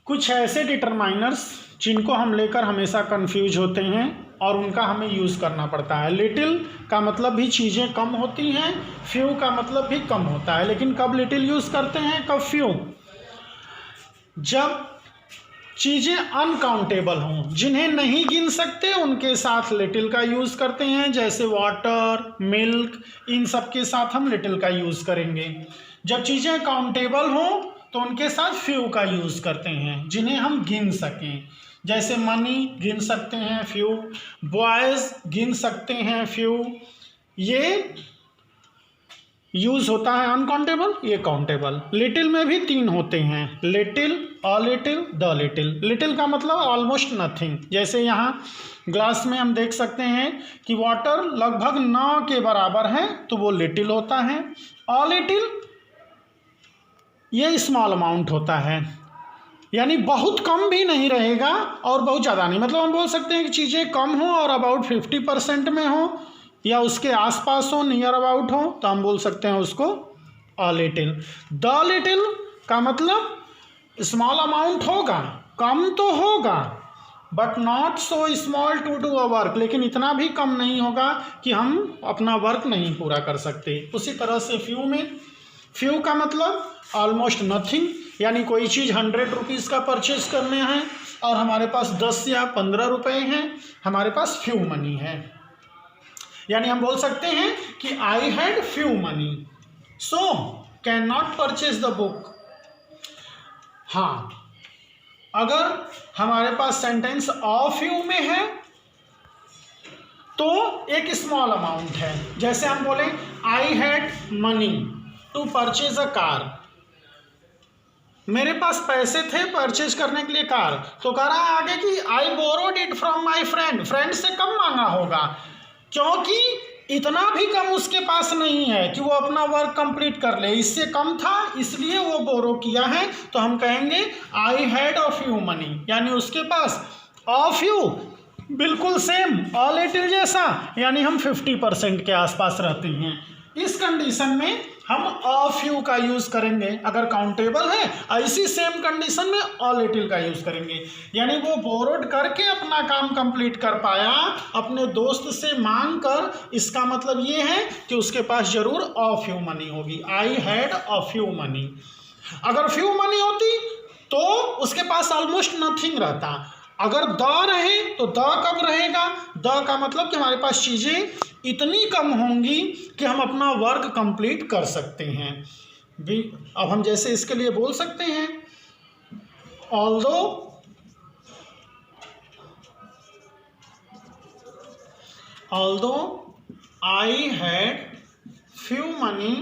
कुछ ऐसे डिटरमाइनर्स जिनको हम लेकर हमेशा कंफ्यूज होते हैं और उनका हमें यूज़ करना पड़ता है। लिटिल का मतलब भी चीज़ें कम होती हैं, फ्यू का मतलब भी कम होता है, लेकिन कब लिटिल यूज़ करते हैं, कब फ्यू? जब चीज़ें अनकाउंटेबल हों, जिन्हें नहीं गिन सकते, उनके साथ लिटिल का यूज़ करते हैं। जैसे वाटर, मिल्क, इन सब के साथ हम लिटिल का यूज़ करेंगे। जब चीज़ें काउंटेबल हों तो उनके साथ फ्यू का यूज़ करते हैं, जिन्हें हम गिन सकें। जैसे मनी गिन सकते हैं, फ्यू। बॉयज़ गिन सकते हैं, फ्यू। ये यूज़ होता है अनकाउंटेबल, ये काउंटेबल। लिटिल में भी 3 होते हैं, little, a little, the little. Little का मतलब ऑलमोस्ट नथिंग। जैसे यहाँ ग्लास में हम देख सकते हैं कि वाटर लगभग 9 के बराबर है, तो वो लिटिल होता है। अ लिटिल ये स्मॉल अमाउंट होता है, यानी बहुत कम भी नहीं रहेगा और बहुत ज़्यादा नहीं। मतलब हम बोल सकते हैं कि चीज़ें कम हो और अबाउट 50% में हो या उसके आसपास हो, नियर अबाउट हो, तो हम बोल सकते हैं उसको अ लिटिल। द लिटिल का मतलब स्मॉल अमाउंट होगा, कम तो होगा, but not so small to do a work, लेकिन इतना भी कम नहीं होगा कि हम अपना वर्क नहीं पूरा कर सकते। उसी तरह से फ्यू में, फ्यू का मतलब ऑलमोस्ट नथिंग, यानी कोई चीज़ 100 रुपीज़ का परचेज करने हैं और हमारे पास 10 या 15 रुपये हैं, हमारे पास फ्यू मनी है। यानी हम बोल सकते हैं कि आई had few money so can not purchase the book. हाँ, अगर हमारे पास सेंटेंस अ फ्यू में है तो एक स्मॉल अमाउंट है। जैसे हम बोले I had money to purchase a car, मेरे पास पैसे थे परचेज करने के लिए कार। तो कह रहा है आगे कि I borrowed it from my friend, friend से कम मांगा होगा, क्योंकि इतना भी कम उसके पास नहीं है कि वो अपना वर्क कंप्लीट कर ले। इससे कम था इसलिए वो बोरो किया है, तो हम कहेंगे I had a few money, यानी उसके पास अ फ्यू बिल्कुल सेम अ लिटिल जैसा, यानी हम 50% के आसपास रहते हैं। इस कंडीशन में हम अ फ्यू का यूज़ करेंगे। अगर काउंटेबल है, ऐसी सेम कंडीशन में अ लिटिल का यूज़ करेंगे। यानी वो बोरोड करके अपना काम कंप्लीट कर पाया अपने दोस्त से मांग कर, इसका मतलब ये है कि उसके पास जरूर अ फ्यू मनी होगी। I had a few money. अगर फ्यू मनी होती तो उसके पास ऑलमोस्ट नथिंग रहता। अगर द रहे तो द कब रहेगा? द का मतलब कि हमारे पास चीज़ें इतनी कम होंगी कि हम अपना वर्क कंप्लीट कर सकते हैं। अब हम जैसे इसके लिए बोल सकते हैं although I had few money,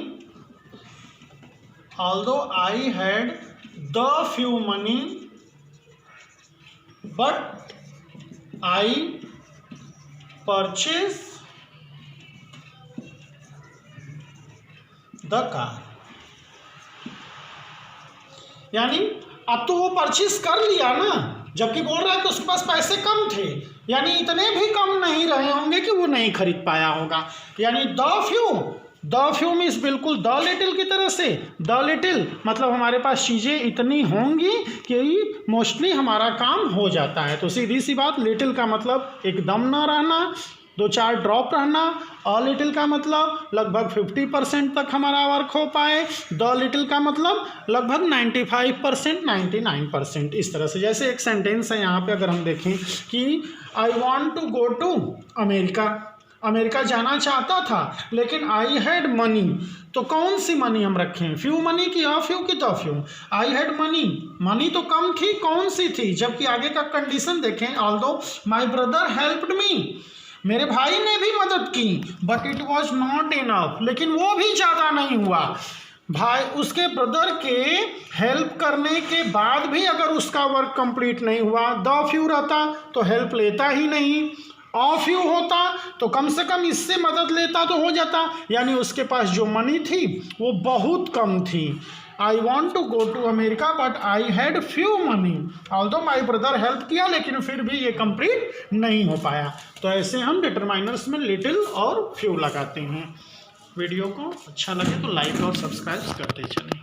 although I had the few money, but I purchased the car। यानी अब तो वो परचेज कर लिया ना, जबकि बोल रहा है कि उसके पास पैसे कम थे, यानी इतने भी कम नहीं रहे होंगे कि वो नहीं खरीद पाया होगा। यानी द फ्यू मीन्स बिल्कुल द लिटिल की तरह से। द लिटिल मतलब हमारे पास चीज़ें इतनी होंगी कि मोस्टली हमारा काम हो जाता है। तो सीधी सी बात, लिटिल का मतलब एकदम ना रहना, 2-4 ड्रॉप रहना। अ लिटिल का मतलब लगभग 50% तक हमारा वर्क हो पाए। द लिटिल का मतलब लगभग 95%, 99%, इस तरह से। जैसे एक सेंटेंस है यहाँ पे, अगर हम देखें कि I want to go to America, America जाना चाहता था लेकिन आई हैड मनी, तो कौन सी मनी हम रखें, फ्यू मनी की अ फ्यू की the few? I had money, money तो कम थी, कौन सी थी? जबकि आगे का कंडीशन देखें, although my brother helped me, मेरे भाई ने भी मदद की, but it was not enough, लेकिन वो भी ज़्यादा नहीं हुआ। भाई उसके ब्रदर के हेल्प करने के बाद भी अगर उसका वर्क कंप्लीट नहीं हुआ, द फ्यू रहता तो हेल्प लेता ही नहीं, अ फ्यू होता तो कम से कम इससे मदद लेता तो हो जाता। यानी उसके पास जो मनी थी वो बहुत कम थी। I want to go to America but I had few money, although my brother help किया, लेकिन फिर भी ये कंप्लीट नहीं हो पाया। तो ऐसे हम डिटरमाइनर्स में लिटिल और फ्यू लगाते हैं। वीडियो को अच्छा लगे तो लाइक और सब्सक्राइब करते चलें।